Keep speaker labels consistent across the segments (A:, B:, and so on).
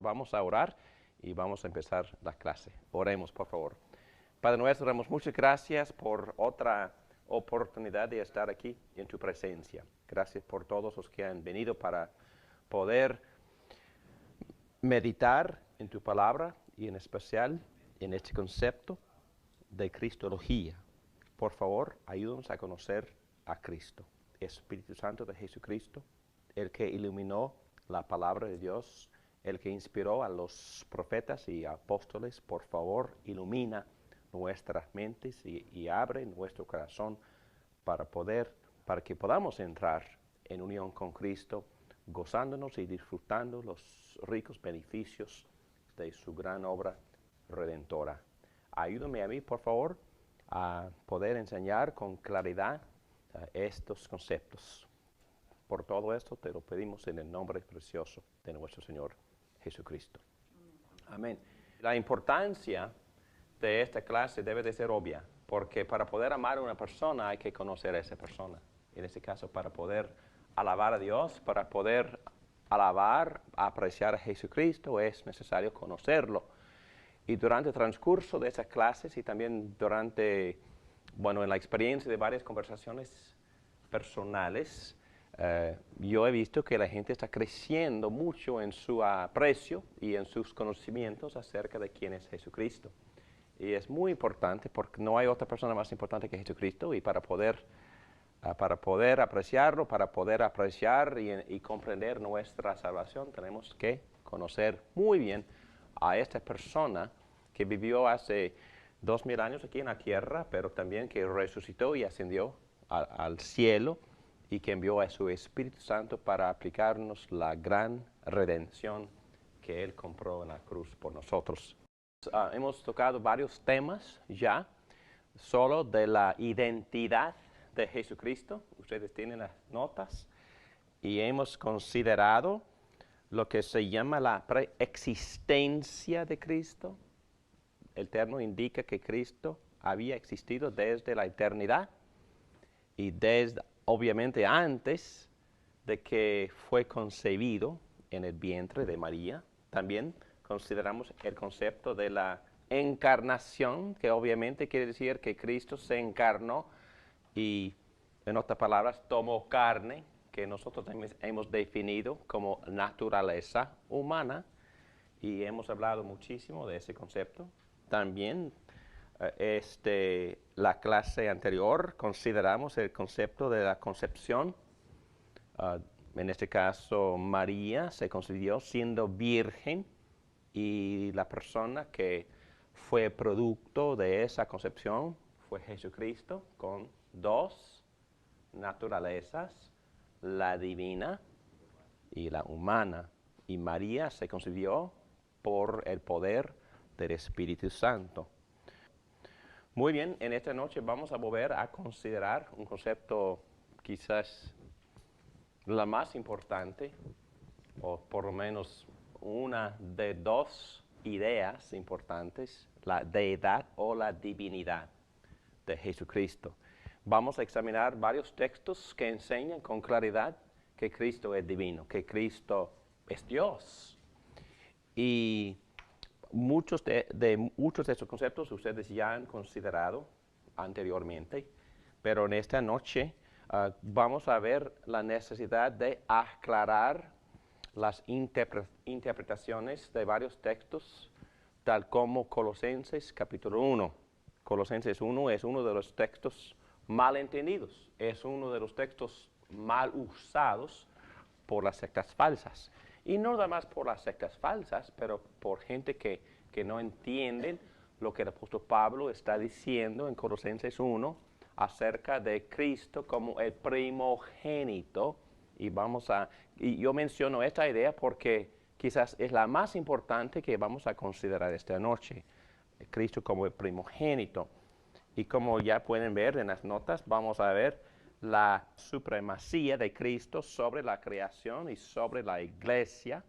A: Vamos a orar y vamos a empezar la clase. Oremos, por favor. Padre nuestro, damos muchas gracias por otra oportunidad de estar aquí en tu presencia. Gracias por todos los que han venido para poder meditar en tu palabra y en especial en este concepto de Cristología. Por favor, ayúdanos a conocer a Cristo, Espíritu Santo de Jesucristo, el que iluminó la palabra de Dios, el que inspiró a los profetas y apóstoles. Por favor, ilumina nuestras mentes y abre nuestro corazón para que podamos entrar en unión con Cristo, gozándonos y disfrutando los ricos beneficios de su gran obra redentora. Ayúdame a mí, por favor, a poder enseñar con claridad estos conceptos. Por todo esto te lo pedimos en el nombre precioso de nuestro Señor Jesucristo. Amén. La importancia de esta clase debe de ser obvia, porque para poder amar a una persona hay que conocer a esa persona. En este caso, para poder alabar a Dios, para poder apreciar a Jesucristo, es necesario conocerlo. Y durante el transcurso de esas clases y también en la experiencia de varias conversaciones personales, yo he visto que la gente está creciendo mucho en su aprecio y en sus conocimientos acerca de quién es Jesucristo. Y es muy importante porque no hay otra persona más importante que Jesucristo, y para poder apreciarlo, para poder apreciar y comprender nuestra salvación, tenemos que conocer muy bien a esta persona que vivió hace 2000 años aquí en la tierra, pero también que resucitó y ascendió al cielo, y que envió a su Espíritu Santo para aplicarnos la gran redención que Él compró en la cruz por nosotros. Hemos tocado varios temas ya, solo de la identidad de Jesucristo. Ustedes tienen las notas. Y hemos considerado lo que se llama la preexistencia de Cristo. El término indica que Cristo había existido desde la eternidad y obviamente antes de que fue concebido en el vientre de María. También consideramos el concepto de la encarnación, que obviamente quiere decir que Cristo se encarnó y, en otras palabras, tomó carne, que nosotros hemos definido como naturaleza humana, y hemos hablado muchísimo de ese concepto. También la clase anterior consideramos el concepto de la concepción. En este caso, María se concibió siendo virgen, y la persona que fue producto de esa concepción fue Jesucristo, con dos naturalezas, la divina y la humana. Y María se concibió por el poder del Espíritu Santo. Muy bien, en esta noche vamos a volver a considerar un concepto quizás la más importante, o por lo menos una de dos ideas importantes: la deidad o la divinidad de Jesucristo. Vamos a examinar varios textos que enseñan con claridad que Cristo es divino, que Cristo es Dios. Y muchos de estos conceptos ustedes ya han considerado anteriormente, pero en esta noche vamos a ver la necesidad de aclarar las interpretaciones de varios textos, tal como Colosenses capítulo 1. Colosenses 1 es uno de los textos mal entendidos, es uno de los textos mal usados por las sectas falsas. Y no nada más por las sectas falsas, pero por gente que no entienden lo que el apóstol Pablo está diciendo en Colosenses 1 acerca de Cristo como el primogénito. Y yo menciono esta idea porque quizás es la más importante que vamos a considerar esta noche: Cristo como el primogénito. Y como ya pueden ver en las notas, vamos a ver la supremacía de Cristo sobre la creación y sobre la iglesia.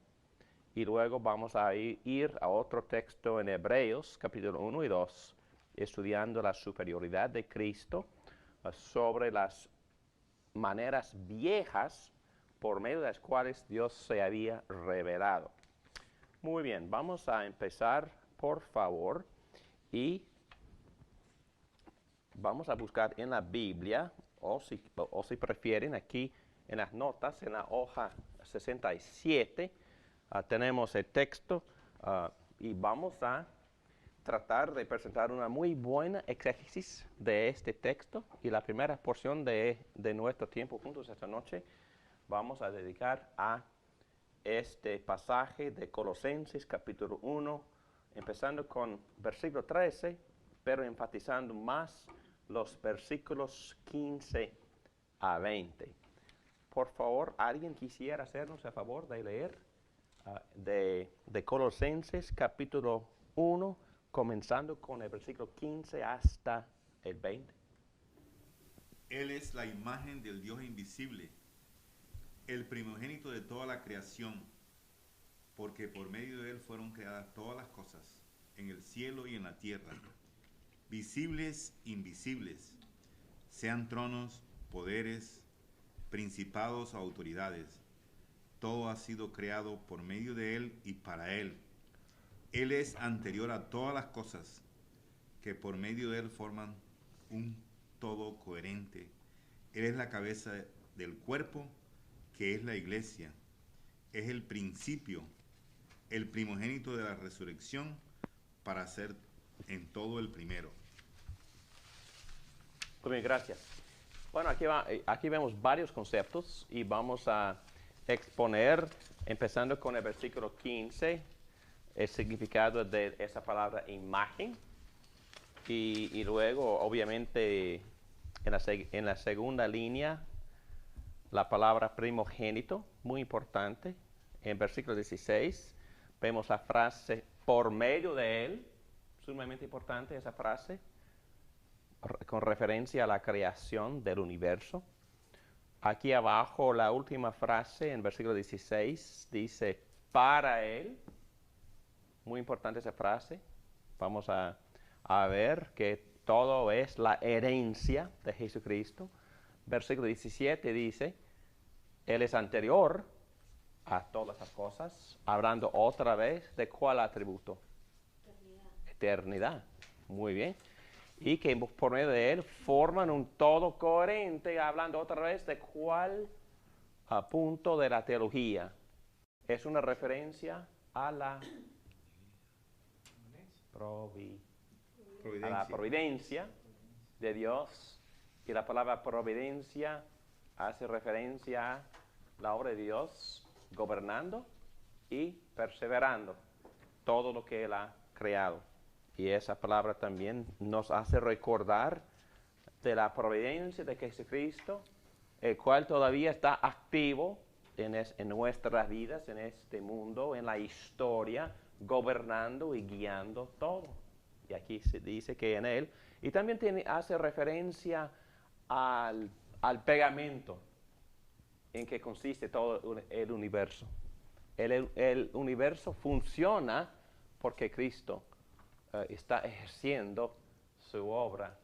A: y luego vamos a ir a otro texto en Hebreos, capítulo 1 y 2, estudiando la superioridad de Cristo sobre las maneras viejas por medio de las cuales Dios se había revelado. Muy bien, vamos a empezar, por favor, y vamos a buscar en la Biblia, o si prefieren, aquí en las notas, en la hoja 67, tenemos el texto y vamos a tratar de presentar una muy buena exégesis de este texto. Y la primera porción de nuestro tiempo juntos esta noche vamos a dedicar a este pasaje de Colosenses capítulo 1, empezando con versículo 13, pero enfatizando más los versículos 15 a 20. Por favor, ¿alguien quisiera hacernos el favor de leer de Colosenses capítulo 1, comenzando con el versículo 15 hasta el 20?
B: Él es la imagen del Dios invisible, el primogénito de toda la creación, porque por medio de él fueron creadas todas las cosas, en el cielo y en la tierra, visibles, invisibles, sean tronos, poderes, principados o autoridades. Todo ha sido creado por medio de él y para él. Él es anterior a todas las cosas, que por medio de él forman un todo coherente. Él es la cabeza del cuerpo, que es la iglesia. Es el principio, el primogénito de la resurrección, para ser en todo el primero.
A: Muy bien, gracias. Bueno, aquí vemos varios conceptos y vamos a exponer, empezando con el versículo 15, el significado de esa palabra imagen. Y luego, obviamente, en la segunda línea, la palabra primogénito, muy importante. En versículo 16 vemos la frase por medio de él, sumamente importante esa frase, con referencia a la creación del universo. Aquí abajo la última frase en versículo 16 dice para él, muy importante esa frase. Vamos a ver que todo es la herencia de Jesucristo. Versículo 17 dice, Él es anterior a todas las cosas, hablando otra vez de cuál atributo. Eternidad. Muy bien. Y que por medio de Él forman un todo coherente, hablando otra vez de cuál punto de la teología. Es una referencia a la providencia de Dios, y la palabra providencia hace referencia a la obra de Dios gobernando y perseverando todo lo que Él ha creado. Y esa palabra también nos hace recordar de la providencia de Jesucristo, el cual todavía está activo en nuestras vidas, en este mundo, en la historia, gobernando y guiando todo. Y aquí se dice que en Él, y también hace referencia al pegamento en que consiste todo el universo. El universo funciona porque Cristo está ejerciendo su obra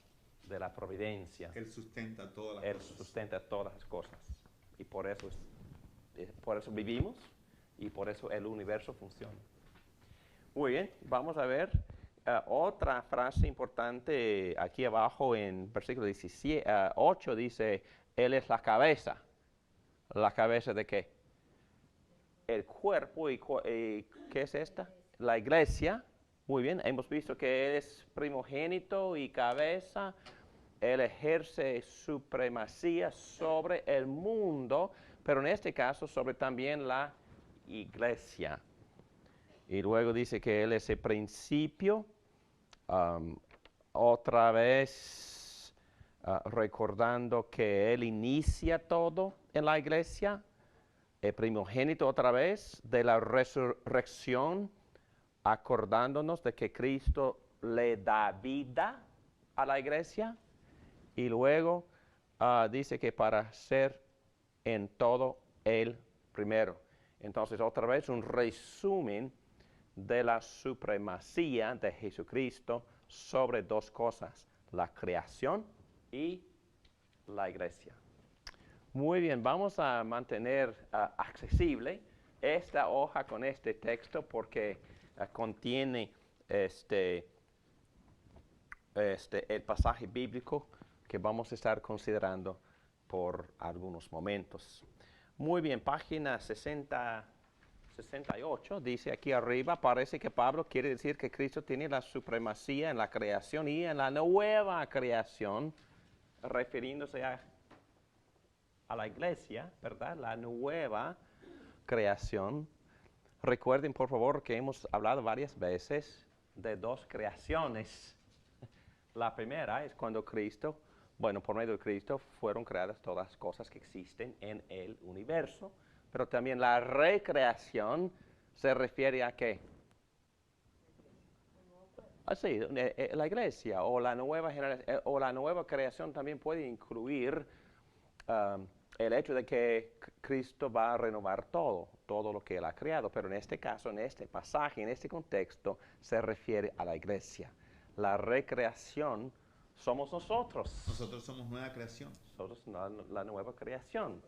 A: de la providencia.
B: Él sustenta todas las
A: Él
B: cosas.
A: sustenta todas las cosas. Y por eso vivimos y por eso el universo funciona. Muy bien, vamos a ver otra frase importante aquí abajo en versículo 8 dice, Él es la cabeza. ¿La cabeza de qué? El cuerpo. ¿Y qué es esta? La iglesia. Muy bien, hemos visto que Él es primogénito y cabeza. Él ejerce supremacía sobre el mundo, pero en este caso sobre también la iglesia. Y luego dice que Él es el principio. Otra vez recordando que Él inicia todo en la iglesia. El primogénito otra vez de la resurrección, acordándonos de que Cristo le da vida a la iglesia. Y luego dice que para ser en todo el primero. Entonces, otra vez un resumen de la supremacía de Jesucristo sobre dos cosas, la creación y la iglesia. Muy bien, vamos a mantener accesible esta hoja con este texto porque contiene el pasaje bíblico que vamos a estar considerando por algunos momentos. Muy bien, página 68 dice aquí arriba, parece que Pablo quiere decir que Cristo tiene la supremacía en la creación y en la nueva creación, refiriéndose a la iglesia, ¿verdad? La nueva creación. Recuerden, por favor, que hemos hablado varias veces de dos creaciones. La primera es cuando Cristo, por medio de Cristo, fueron creadas todas las cosas que existen en el universo. Pero también la recreación se refiere a ¿qué? Sí, la iglesia o la nueva generación, o la nueva creación también puede incluir el hecho de que Cristo va a renovar todo lo que Él ha creado. Pero en este caso, en este pasaje, en este contexto, se refiere a la iglesia. La recreación somos nosotros.
B: Nosotros somos nueva creación.
A: Nosotros la nueva creación.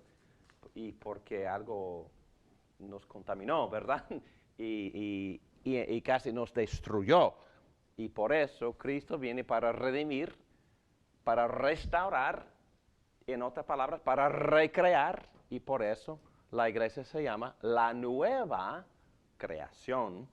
A: Y porque algo nos contaminó, ¿verdad? Y casi nos destruyó. Y por eso Cristo viene para redimir, para restaurar, en otras palabras, para recrear. Y por eso la iglesia se llama la nueva creación.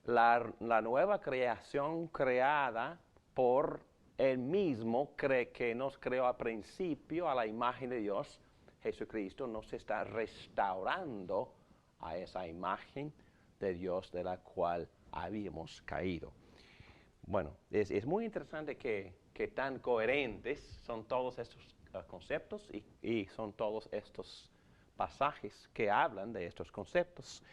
A: La nueva creación creada por Él mismo, que nos creó al principio a la imagen de Dios. Jesucristo nos está restaurando a esa imagen de Dios de la cual habíamos caído. Bueno, es muy interesante que tan coherentes son todos estos conceptos y son todos estos pasajes que hablan de estos conceptos.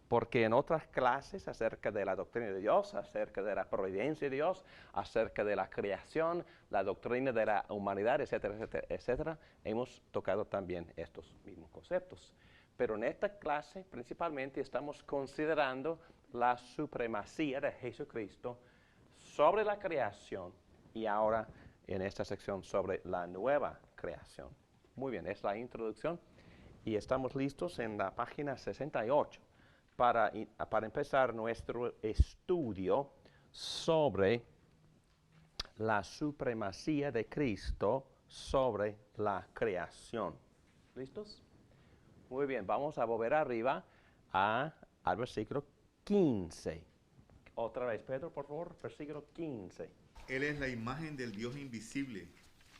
A: Porque en otras clases acerca de la doctrina de Dios, acerca de la providencia de Dios, acerca de la creación, la doctrina de la humanidad, etcétera, etcétera, etcétera, hemos tocado también estos mismos conceptos. Pero en esta clase principalmente estamos considerando la supremacía de Jesucristo sobre la creación y ahora en esta sección sobre la nueva creación. Muy bien, es la introducción y estamos listos en la página 68. Para empezar nuestro estudio sobre la supremacía de Cristo sobre la creación. ¿Listos? Muy bien, vamos a volver arriba al versículo 15. Otra vez, Pedro, por favor, versículo 15.
B: Él es la imagen del Dios invisible,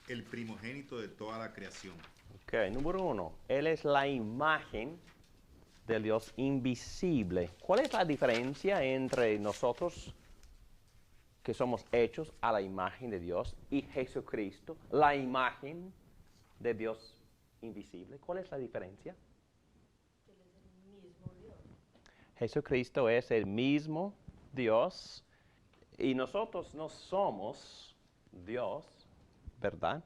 B: el primogénito de toda la creación.
A: Ok, número 1. Él es la imagen del Dios invisible. ¿Cuál es la diferencia entre nosotros, que somos hechos a la imagen de Dios, y Jesucristo, la imagen de Dios invisible? ¿Cuál es la diferencia?
C: Él es el mismo Dios.
A: Jesucristo es el mismo Dios y nosotros no somos Dios, ¿verdad?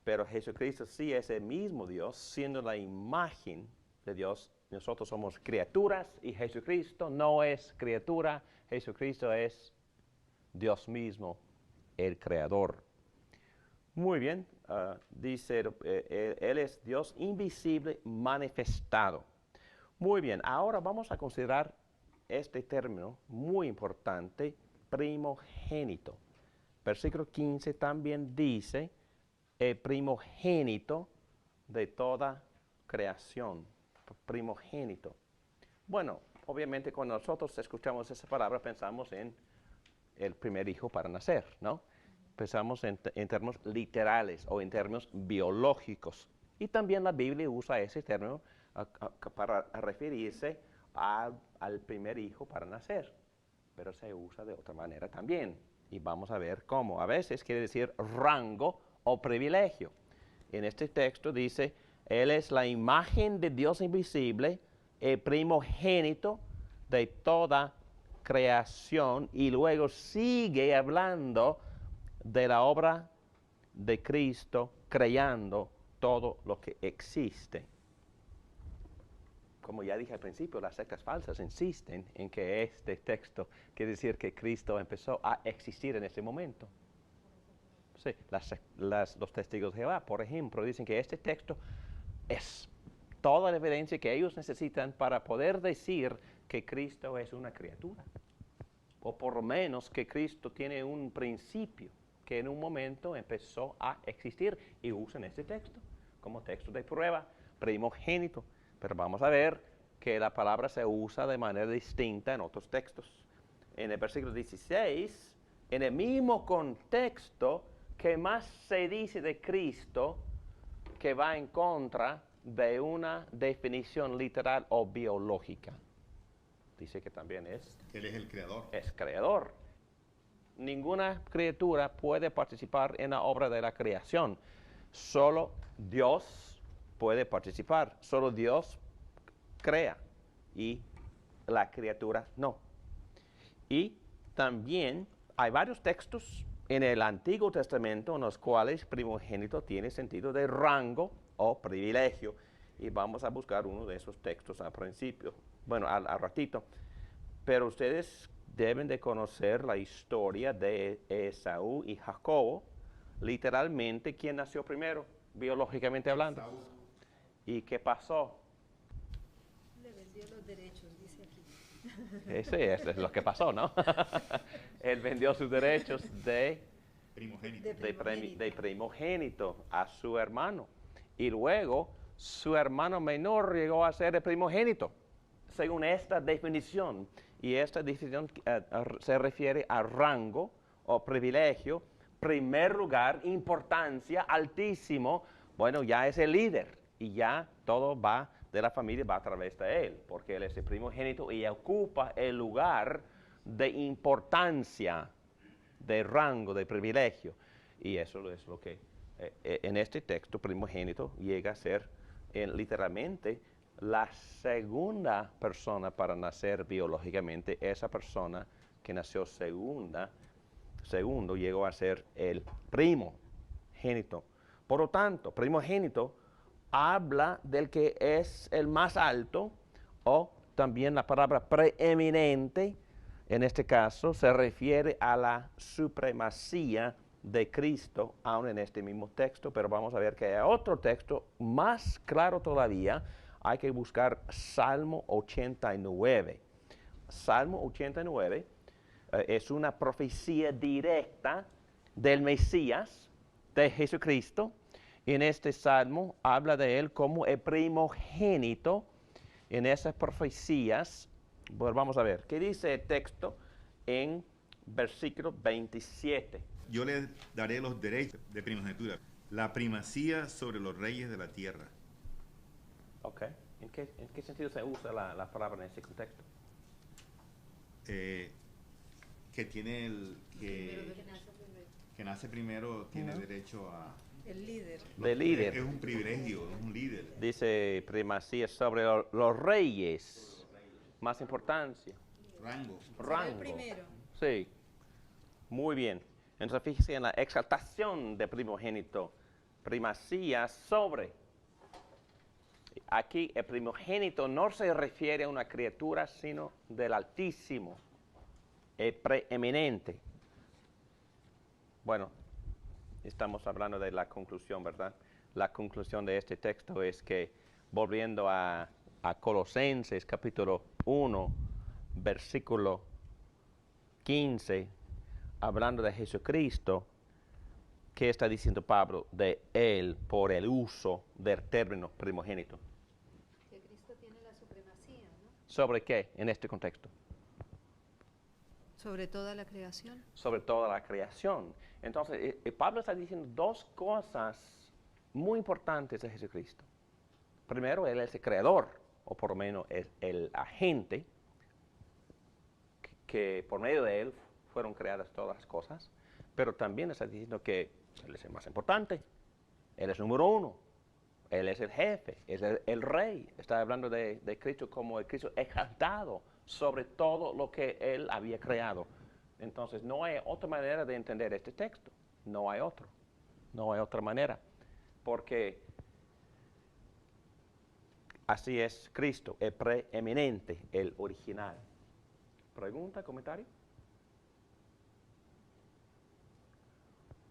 A: Pero Jesucristo sí es el mismo Dios, siendo la imagen de Dios. Nosotros somos criaturas y Jesucristo no es criatura. Jesucristo es Dios mismo, el Creador. Muy bien, dice, Él es Dios invisible manifestado. Muy bien, ahora vamos a considerar este término muy importante, primogénito. Versículo 15 también dice, el primogénito de toda creación. Primogénito. Bueno, obviamente cuando nosotros escuchamos esa palabra pensamos en el primer hijo para nacer, ¿no? Pensamos en términos literales o en términos biológicos. Y también la Biblia usa ese término para referirse al primer hijo para nacer, pero se usa de otra manera también. Y vamos a ver cómo. A veces quiere decir rango o privilegio. En este texto dice, Él es la imagen de Dios invisible, el primogénito de toda creación, y luego sigue hablando de la obra de Cristo creando todo lo que existe. como ya dije al principio, las sectas falsas insisten en que este texto quiere decir que Cristo empezó a existir en ese momento. Sí, los testigos de Jehová, por ejemplo, dicen que este texto es toda la evidencia que ellos necesitan para poder decir que Cristo es una criatura. O por lo menos que Cristo tiene un principio que en un momento empezó a existir y usan este texto como texto de prueba, primogénito. Pero vamos a ver que la palabra se usa de manera distinta en otros textos. En el versículo 16, en el mismo contexto, que más se dice de Cristo que va en contra de una definición literal o biológica. Dice que también
B: Él es el creador.
A: es creador. Ninguna criatura puede participar en la obra de la creación. Solo Dios puede participar. Solo Dios crea y la criatura no. Y también hay varios textos en el Antiguo Testamento en los cuales primogénito tiene sentido de rango o privilegio. Y vamos a buscar uno de esos textos al principio, bueno, al ratito. Pero ustedes deben de conocer la historia de Esaú y Jacobo. Literalmente, ¿quién nació primero, biológicamente hablando?
B: Esaú.
A: ¿Y qué pasó?
C: Le vendió los derechos, dice aquí.
A: Eso es lo que pasó, ¿no? Él vendió sus derechos de
B: Primogénito.
A: de primogénito a su hermano. Y luego su hermano menor llegó a ser el primogénito, según esta definición. Y esta definición se refiere a rango o privilegio, primer lugar, importancia, altísimo. Bueno, ya es el líder y ya todo va de la familia, va a través de él, porque él es el primogénito y ocupa el lugar de importancia, de rango, de privilegio. Y eso es lo que en este texto primogénito llega a ser literalmente la segunda persona para nacer biológicamente. Esa persona que nació segundo llegó a ser el primogénito. Por lo tanto, primogénito habla del que es el más alto, o también la palabra preeminente, en este caso, se refiere a la supremacía de Cristo, aún en este mismo texto, pero vamos a ver que hay otro texto más claro todavía. Hay que buscar Salmo 89. Salmo 89 es una profecía directa del Mesías, de Jesucristo. Y en este salmo habla de él como el primogénito. En esas profecías, pues vamos a ver, ¿qué dice el texto en versículo 27?
B: Yo le daré los derechos de primogenitura, la primacía sobre los reyes de la tierra.
A: Ok. ¿En qué sentido se usa la palabra en ese contexto?
B: Que tiene que nace primero tiene
A: Ujú.
B: derecho a...
C: El líder.
A: De líder.
B: Es un privilegio, es un líder.
A: Dice primacía sobre los reyes. Más importancia.
B: Rango.
C: Será el
A: Rango.
C: primero.
A: Sí. Muy bien. Entonces fíjese en la exaltación de primogénito. Primacía sobre. Aquí el primogénito no se refiere a una criatura, sino del Altísimo, el preeminente. Bueno, estamos hablando de la conclusión, ¿verdad? La conclusión de este texto es que, volviendo a Colosenses capítulo 1, versículo 15, hablando de Jesucristo, ¿qué está diciendo Pablo de él por el uso del término primogénito?
C: Que Cristo tiene la supremacía, ¿no?
A: ¿Sobre qué en este contexto?
C: Sobre toda la creación.
A: Sobre toda la creación. Entonces, Pablo está diciendo dos cosas muy importantes de Jesucristo. Primero, él es el creador, o por lo menos es el agente, que por medio de él fueron creadas todas las cosas, pero también está diciendo que él es el más importante, él es número uno, él es el jefe, es el rey. Está hablando de Cristo como el Cristo exaltado sobre todo lo que él había creado. Entonces, no hay otra manera de entender este texto. No hay otra manera. Porque Así es Cristo, el preeminente, el original. ¿Pregunta, comentario?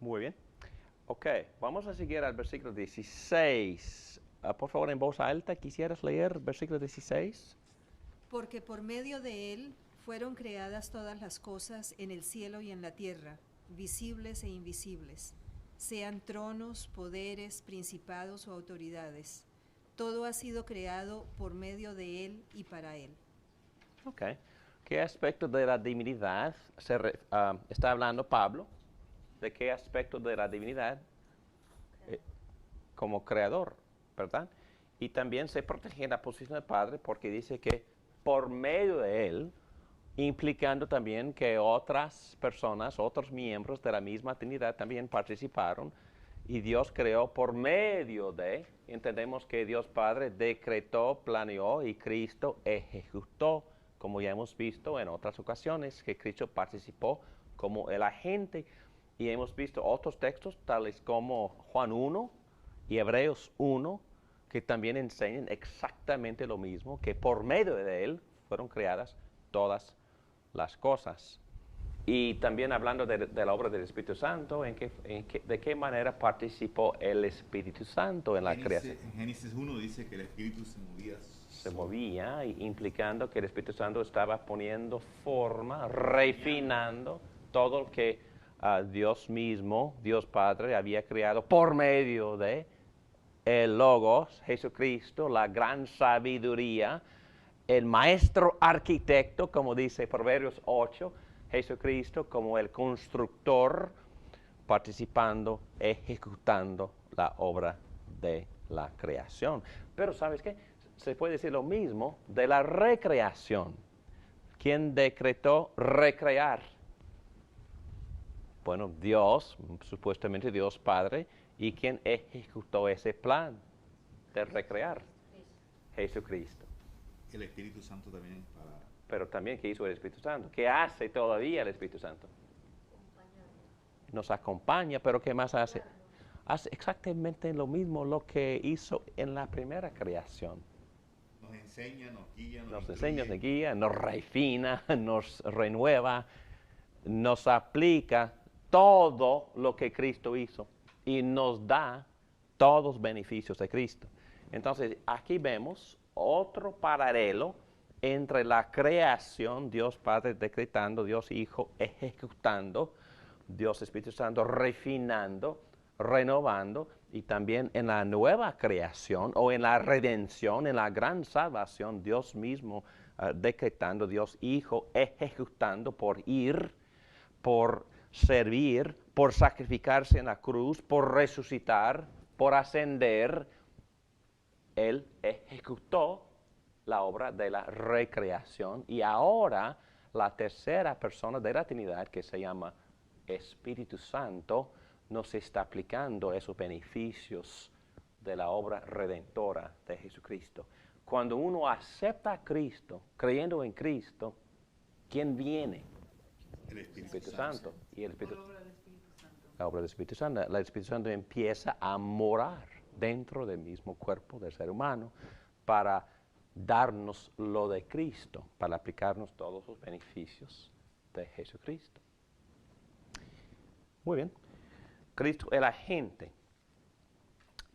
A: Muy bien. Ok, vamos a seguir al versículo 16. Por favor, en voz alta, ¿quisieras leer versículo 16?
C: Porque por medio de él fueron creadas todas las cosas en el cielo y en la tierra, visibles e invisibles, sean tronos, poderes, principados o autoridades. Todo ha sido creado por medio de él y para él.
A: Ok. ¿Qué aspecto de la divinidad está hablando Pablo? ¿De qué aspecto de la divinidad? Como creador, ¿verdad? Y también se protege en la posición del Padre porque dice que por medio de él, implicando también que otras personas, otros miembros de la misma Trinidad también participaron y Dios creó por medio de, entendemos que Dios Padre decretó, planeó y Cristo ejecutó, como ya hemos visto en otras ocasiones, que Cristo participó como el agente y hemos visto otros textos tales como Juan 1 y Hebreos 1, que también enseñan exactamente lo mismo, que por medio de él fueron creadas todas las cosas. Y también hablando de la obra del Espíritu Santo, ¿de qué manera participó el Espíritu Santo en la creación?
B: En Génesis 1 dice que el Espíritu se movía.
A: Se movía, implicando que el Espíritu Santo estaba poniendo forma, refinando todo lo que Dios mismo, Dios Padre, había creado por medio de el Logos, Jesucristo, la gran sabiduría, el maestro arquitecto, como dice Proverbios 8, Jesucristo como el constructor, participando, ejecutando la obra de la creación. Pero ¿sabes qué? Se puede decir lo mismo de la recreación. ¿Quién decretó recrear? Bueno, Dios, supuestamente Dios Padre, ¿y quién ejecutó ese plan de recrear? Jesucristo.
B: El Espíritu Santo también para...
A: Pero también, ¿qué hizo el Espíritu Santo? ¿Qué hace todavía el Espíritu Santo? Nos acompaña, pero ¿qué más hace? Hace exactamente lo mismo lo que hizo en la primera creación.
B: Nos enseña, nos guía,
A: nos enseña, nos guía, nos refina, nos renueva, nos aplica todo lo que Cristo hizo y nos da todos los beneficios de Cristo. Entonces, aquí vemos otro paralelo entre la creación, Dios Padre decretando, Dios Hijo ejecutando, Dios Espíritu Santo refinando, renovando, y también en la nueva creación o en la redención, en la gran salvación, Dios mismo decretando, Dios Hijo ejecutando por ir, por servir, por sacrificarse en la cruz, por resucitar, por ascender. Él ejecutó la obra de la recreación y ahora la tercera persona de la Trinidad, que se llama Espíritu Santo, nos está aplicando esos beneficios de la obra redentora de Jesucristo. Cuando uno acepta a Cristo, creyendo en Cristo, ¿quién viene?
B: el
A: Espíritu Santo. Y el Espíritu, la obra del Espíritu Santo. El Espíritu Santo empieza a morar dentro del mismo cuerpo del ser humano para darnos lo de Cristo, para aplicarnos todos los beneficios de Jesucristo. Muy bien. Cristo, el agente.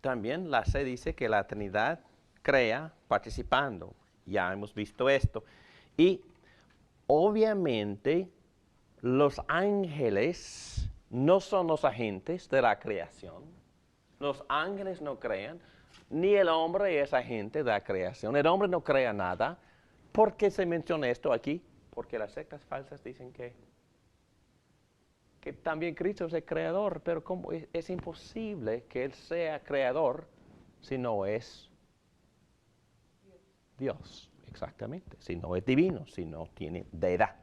A: También la C dice que la Trinidad crea participando. Ya hemos visto esto. Y obviamente los ángeles no son los agentes de la creación. Los ángeles no crean, ni el hombre es agente de la creación. El hombre no crea nada. ¿Por qué se menciona esto aquí? Porque las sectas falsas dicen que también Cristo es el creador, pero ¿cómo? Es imposible que Él sea creador si no es Dios, exactamente, si no es divino, si no tiene deidad.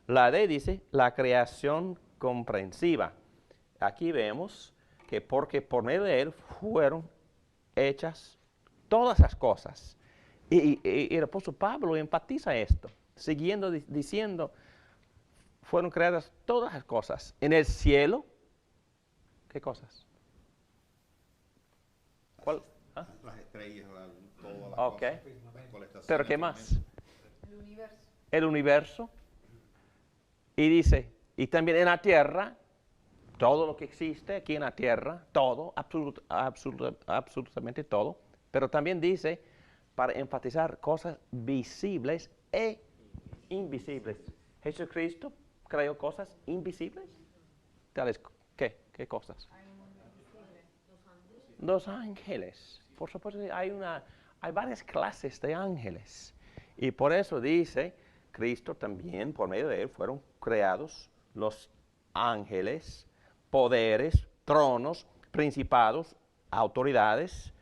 A: La D dice la creación comprensiva. Aquí vemos que porque por medio de Él fueron hechas todas las cosas. Y el apóstol Pablo enfatiza esto, siguiendo diciendo, fueron creadas todas las cosas. En el cielo, ¿qué cosas? ¿Cuál?
B: Las estrellas, todas
A: Ok.
B: Las cuales está
A: ¿Pero
B: haciendo
A: qué más?
B: actualmente.
A: El universo. Y dice, y también en la tierra, todo lo que existe aquí en la tierra, todo, absolutamente todo. Pero también dice, para enfatizar cosas visibles e invisibles. Jesucristo creó cosas invisibles. ¿Tales qué? ¿Qué cosas? Los ángeles. Por supuesto, hay varias clases de ángeles. Y por eso dice, Cristo también, por medio de él, fueron creados los ángeles, poderes, tronos, principados, autoridades.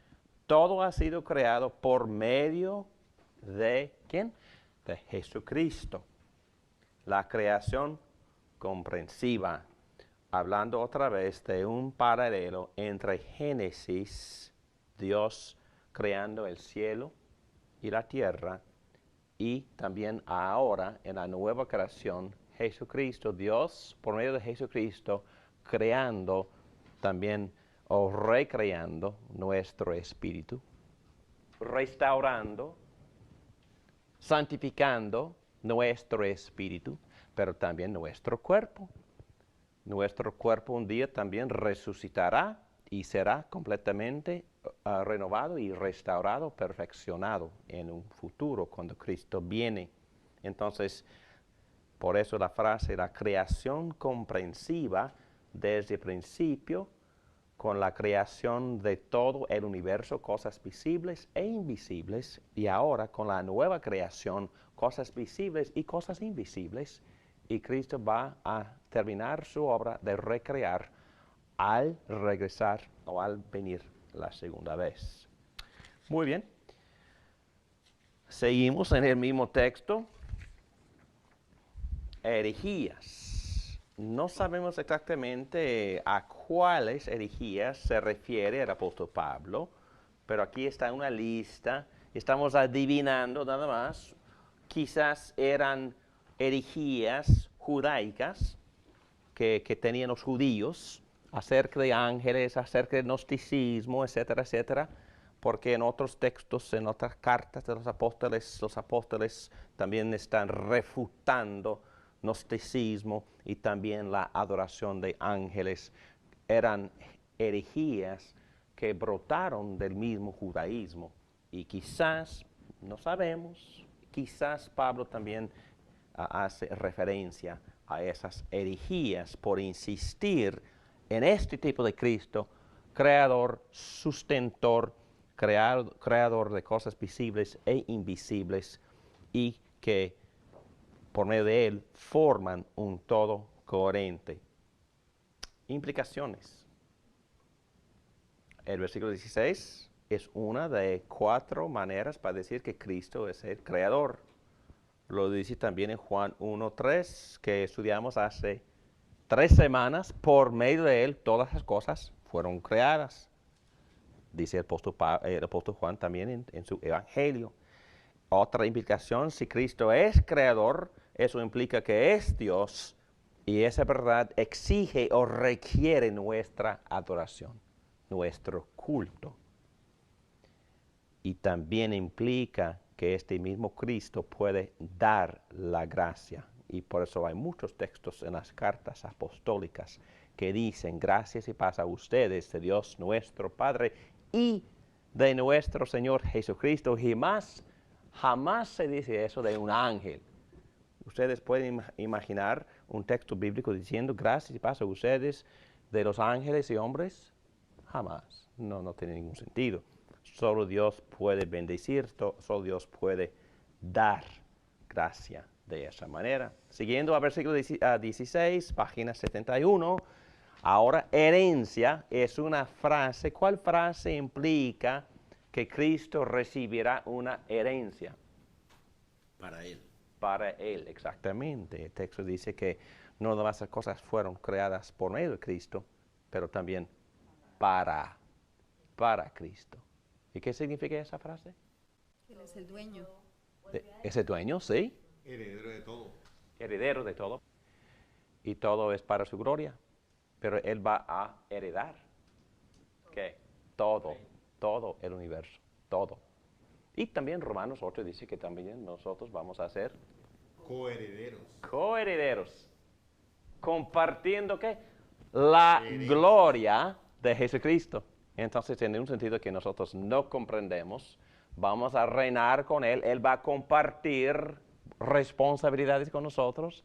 A: Todo ha sido creado por medio de ¿quién? De Jesucristo. La creación comprensiva, hablando otra vez de un paralelo entre Génesis, Dios creando el cielo y la tierra, y también ahora en la nueva creación, Jesucristo, Dios por medio de Jesucristo, creando también o recreando nuestro espíritu, restaurando, santificando nuestro espíritu, pero también nuestro cuerpo. Nuestro cuerpo un día también resucitará y será completamente renovado y restaurado, perfeccionado en un futuro cuando Cristo viene. Entonces, por eso la frase, la creación comprensiva desde el principio, con la creación de todo el universo, cosas visibles e invisibles, y ahora con la nueva creación, cosas visibles y cosas invisibles, y Cristo va a terminar su obra de recrear al regresar o al venir la segunda vez. Muy bien. Seguimos en el mismo texto. Herejías. No sabemos exactamente a cuáles herejías se refiere el apóstol Pablo, pero aquí está una lista. Estamos adivinando nada más. Quizás eran herejías judaicas que tenían los judíos acerca de ángeles, acerca del gnosticismo, etcétera, etcétera, porque en otros textos, en otras cartas de los apóstoles también están refutando gnosticismo y también la adoración de ángeles. Eran herejías que brotaron del mismo judaísmo y quizás, no sabemos, quizás Pablo también hace referencia a esas herejías por insistir en este tipo de Cristo, creador, sustentor, creador de cosas visibles e invisibles, y que por medio de él forman un todo coherente. Implicaciones. El versículo 16 es una de 4 maneras para decir que Cristo es el creador. Lo dice también en Juan 1:3, que estudiamos hace 3 semanas. Por medio de él todas las cosas fueron creadas. Dice el apóstol Juan también en su evangelio. Otra implicación, si Cristo es creador, eso implica que es Dios, y esa verdad exige o requiere nuestra adoración, nuestro culto. Y también implica que este mismo Cristo puede dar la gracia. Y por eso hay muchos textos en las cartas apostólicas que dicen gracias y paz a ustedes de Dios nuestro Padre y de nuestro Señor Jesucristo. Jamás se dice eso de un ángel. Ustedes pueden imaginar un texto bíblico diciendo gracias y paz a ustedes de los ángeles y hombres. Jamás. No tiene ningún sentido. Solo Dios puede bendecir, solo Dios puede dar gracia de esa manera. Siguiendo al versículo 16, página 71. Ahora, herencia es una frase. ¿Cuál frase implica que Cristo recibirá una herencia?
B: Para él.
A: Para él, exactamente. El texto dice que no todas las cosas fueron creadas por medio de Cristo, pero también para Cristo. ¿Y qué significa esa frase?
C: Él es el dueño.
A: ¿Es el dueño? Sí.
B: Heredero de todo.
A: Heredero de todo. Y todo es para su gloria. Pero él va a heredar. ¿Qué? Todo el universo. Todo. Y también Romanos 8 dice que también nosotros vamos a ser
B: Coherederos.
A: coherederos, compartiendo ¿qué? La
B: Herencia.
A: gloria de Jesucristo. Entonces, en un sentido que nosotros no comprendemos, vamos a reinar con Él, Él va a compartir responsabilidades con nosotros.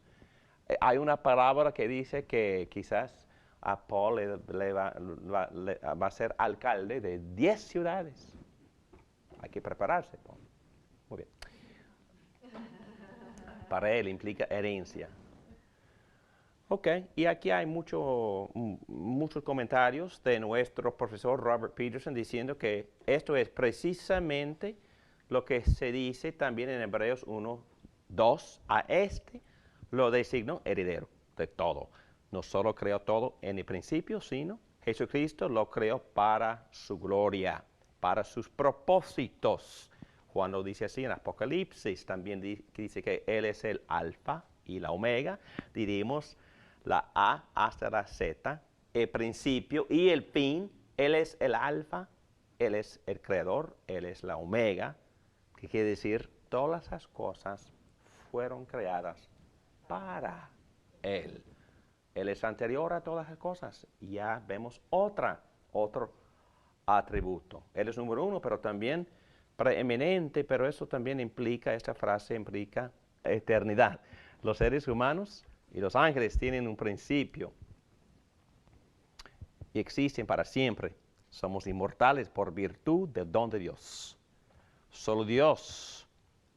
A: Hay una palabra que dice que quizás a Paul va a ser alcalde de 10 ciudades. Hay que prepararse, Paul. Muy bien. Para él implica herencia. Ok, y aquí hay muchos comentarios de nuestro profesor Robert Peterson diciendo que esto es precisamente lo que se dice también en Hebreos 1, 2. A este lo designó heredero de todo. No solo creó todo en el principio, sino Jesucristo lo creó para su gloria, para sus propósitos. Juan lo dice así en Apocalipsis, también dice que Él es el alfa y la omega, diríamos la A hasta la Z, el principio y el fin. Él es el alfa, Él es el creador, Él es la omega, que quiere decir todas las cosas fueron creadas para Él. Él es anterior a todas las cosas. Ya vemos otro atributo. Él es número uno, pero también preeminente, pero eso también implica, esta frase implica eternidad. Los seres humanos y los ángeles tienen un principio y existen para siempre. Somos inmortales por virtud del don de Dios. Solo Dios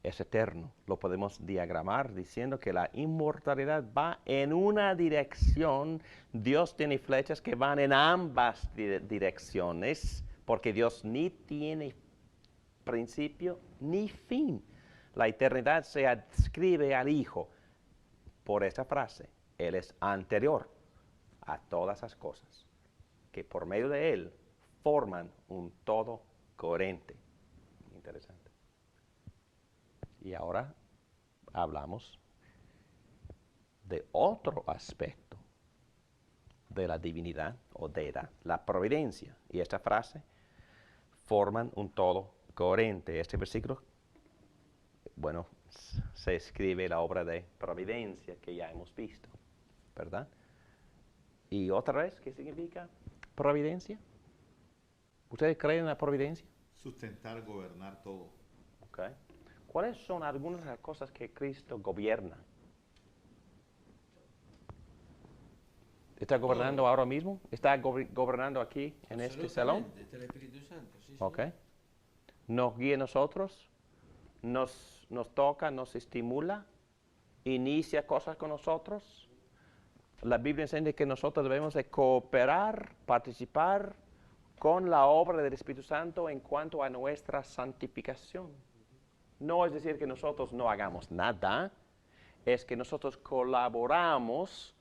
A: es eterno. Lo podemos diagramar diciendo que la inmortalidad va en una dirección. Dios tiene flechas que van en ambas direcciones, porque Dios ni tiene principio ni fin. La eternidad se adscribe al Hijo por esta frase. Él es anterior a todas las cosas, que por medio de Él forman un todo coherente. Interesante. Y ahora hablamos de otro aspecto de la divinidad o deidad, la providencia. Y esta frase forman un todo coherente. Este versículo, bueno, se escribe la obra de providencia que ya hemos visto, ¿verdad? Y otra vez, ¿qué significa providencia? ¿Ustedes creen en la providencia?
B: Sustentar, gobernar todo.
A: Okay. ¿Cuáles son algunas de las cosas que Cristo gobierna? ¿Está gobernando ahora mismo? ¿Está gobernando aquí en este salón?
D: Absolutamente, el Espíritu Santo, sí,
A: Ok.
D: señor.
A: Nos guía a nosotros, nos toca, nos estimula, inicia cosas con nosotros. La Biblia enseña que nosotros debemos de cooperar, participar con la obra del Espíritu Santo en cuanto a nuestra santificación. No es decir que nosotros no hagamos nada, es que nosotros colaboramos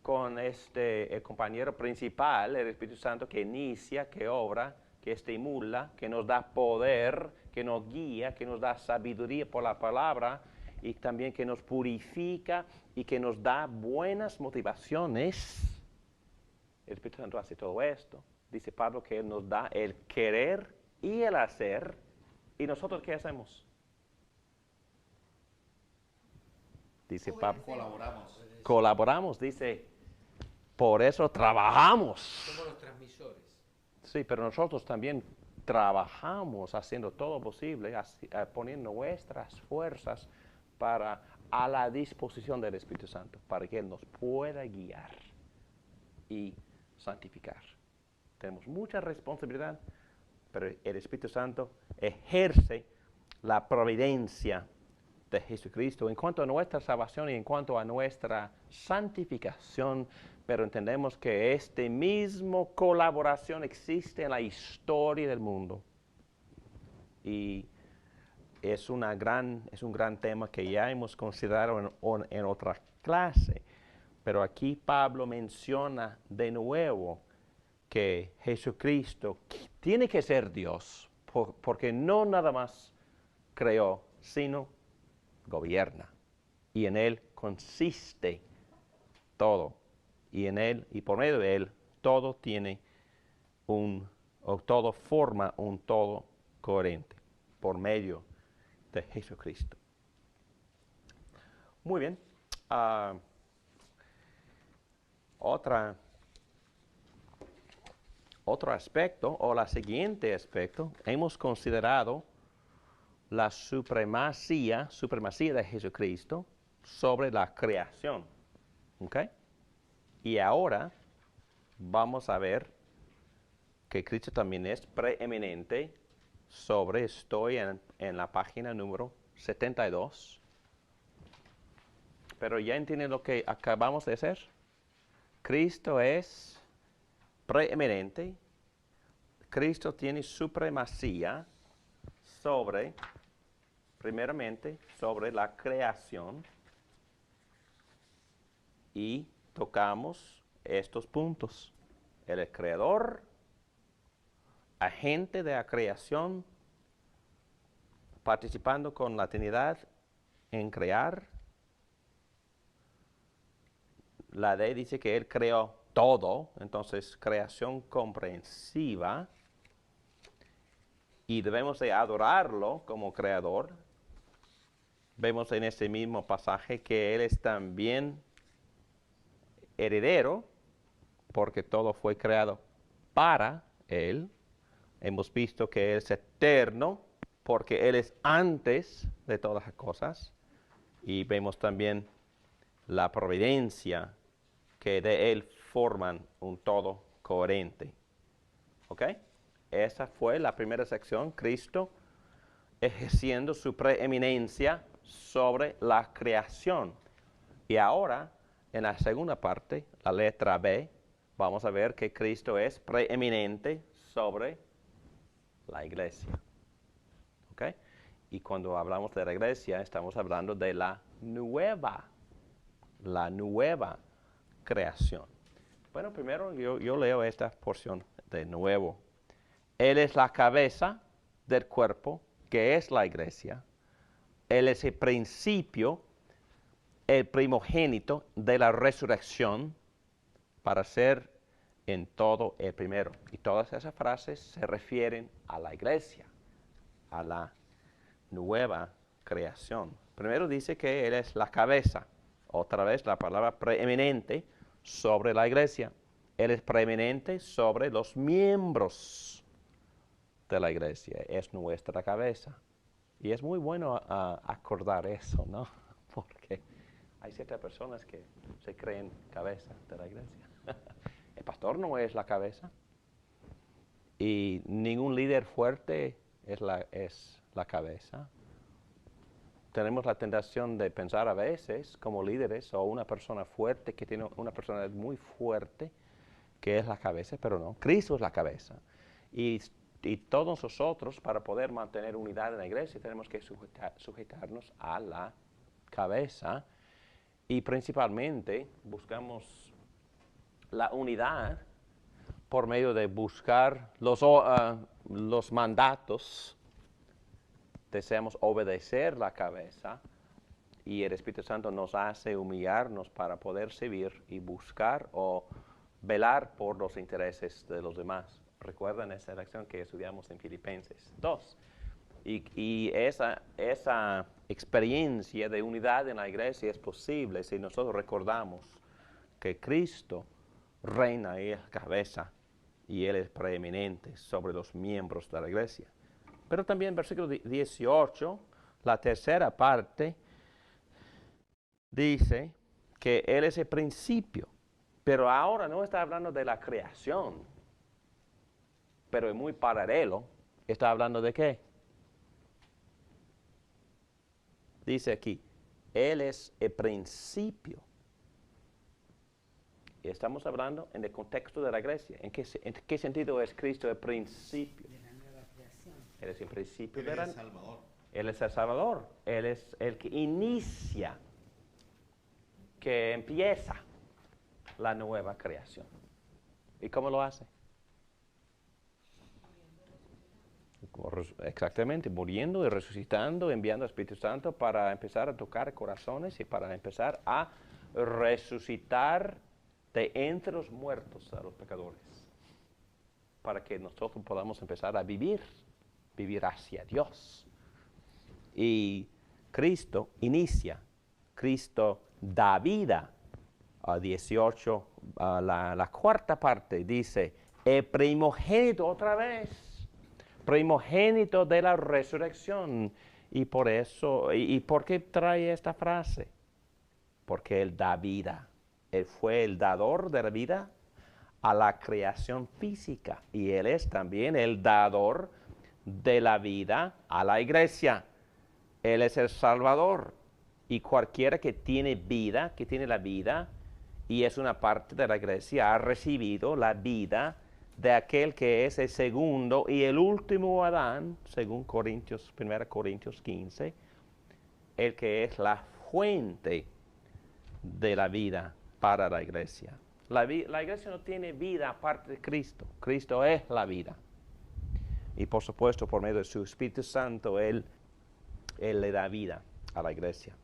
A: con el compañero principal, el Espíritu Santo, que inicia, que obra, que estimula, que nos da poder, que nos guía, que nos da sabiduría por la palabra y también que nos purifica y que nos da buenas motivaciones. El Espíritu Santo hace todo esto. Dice Pablo que Él nos da el querer y el hacer. ¿Y nosotros qué hacemos? Dice Pablo. Colaboramos, dice. Por eso trabajamos.
D: Somos los transmisores.
A: Sí, pero nosotros también trabajamos haciendo todo posible, poniendo nuestras fuerzas a la disposición del Espíritu Santo, para que Él nos pueda guiar y santificar. Tenemos mucha responsabilidad, pero el Espíritu Santo ejerce la providencia de Jesucristo en cuanto a nuestra salvación y en cuanto a nuestra santificación, pero entendemos que esta misma colaboración existe en la historia del mundo. Y es un gran tema que ya hemos considerado en otra clase, pero aquí Pablo menciona de nuevo que Jesucristo tiene que ser Dios, porque no nada más creó, sino gobierna. Y en Él consiste todo. Y en Él, y por medio de Él, todo todo forma un todo coherente. por medio de Jesucristo. Muy bien. Otro aspecto, o la siguiente aspecto, hemos considerado la supremacía de Jesucristo sobre la creación. ¿Ok? Y ahora vamos a ver que Cristo también es preeminente sobre, estoy en la página número 72. Pero ya entienden lo que acabamos de hacer. Cristo es preeminente. Cristo tiene supremacía sobre, primeramente, sobre la creación. Y tocamos estos puntos. Él es creador, agente de la creación, participando con la Trinidad en crear. La ley dice que Él creó todo, entonces creación comprensiva. Y debemos de adorarlo como creador. Vemos en ese mismo pasaje que Él es también heredero, porque todo fue creado para Él. Hemos visto que Él es eterno, porque Él es antes de todas las cosas. Y vemos también la providencia que de Él forman un todo coherente. ¿Ok? Esa fue la primera sección, Cristo ejerciendo su preeminencia sobre la creación. Y ahora, en la segunda parte, la letra B, vamos a ver que Cristo es preeminente sobre la iglesia. ¿Ok? Y cuando hablamos de la iglesia, estamos hablando de la nueva creación. Bueno, primero yo leo esta porción de nuevo. Él es la cabeza del cuerpo, que es la iglesia. Él es el principio, el primogénito de la resurrección, para ser en todo el primero. Y todas esas frases se refieren a la iglesia, a la nueva creación. Primero dice que Él es la cabeza. Otra vez la palabra preeminente sobre la iglesia. Él es preeminente sobre los miembros de la iglesia. Es nuestra cabeza. Y es muy bueno acordar eso, ¿no? Porque hay ciertas personas que se creen cabeza de la iglesia. El pastor no es la cabeza. Y ningún líder fuerte es la cabeza. Tenemos la tentación de pensar a veces como líderes o una persona fuerte que tiene una personalidad muy fuerte que es la cabeza, pero no. Cristo es la cabeza. Y todos nosotros, para poder mantener unidad en la iglesia, tenemos que sujetarnos a la cabeza. Y principalmente buscamos la unidad por medio de buscar los mandatos. Deseamos obedecer la cabeza y el Espíritu Santo nos hace humillarnos para poder servir y buscar o velar por los intereses de los demás. Recuerdan esa lección que estudiamos en Filipenses 2. Y esa experiencia de unidad en la iglesia es posible si nosotros recordamos que Cristo reina y es cabeza y Él es preeminente sobre los miembros de la iglesia. Pero también versículo 18, la tercera parte, dice que Él es el principio. Pero ahora no está hablando de la creación, pero es muy paralelo. ¿Está hablando de qué? Dice aquí, Él es el principio. Y estamos hablando en el contexto de la iglesia. ¿En qué sentido es Cristo el principio?
E: De la nueva creación.
A: Él es el principio
B: Él
A: de
B: es
A: la...
B: el Salvador.
A: Él es el Salvador. Él es el que inicia, que empieza la nueva creación. ¿Y cómo lo hace? Exactamente, muriendo y resucitando, enviando al Espíritu Santo para empezar a tocar corazones y para empezar a resucitar de entre los muertos a los pecadores, para que nosotros podamos empezar a vivir hacia Dios. Y Cristo inicia, Cristo da vida. 18, la cuarta parte dice, el primogénito otra vez, primogénito de la resurrección. Y por eso, ¿y por qué trae esta frase? Porque Él da vida. Él fue el dador de la vida a la creación física. Y Él es también el dador de la vida a la iglesia. Él es el Salvador. Y cualquiera que tiene vida, que tiene la vida, y es una parte de la iglesia, ha recibido la vida de aquel que es el segundo y el último Adán, según 1 Corintios 15, el que es la fuente de la vida para la iglesia. La iglesia no tiene vida aparte de Cristo. Cristo es la vida. Y por supuesto, por medio de su Espíritu Santo, Él le da vida a la iglesia.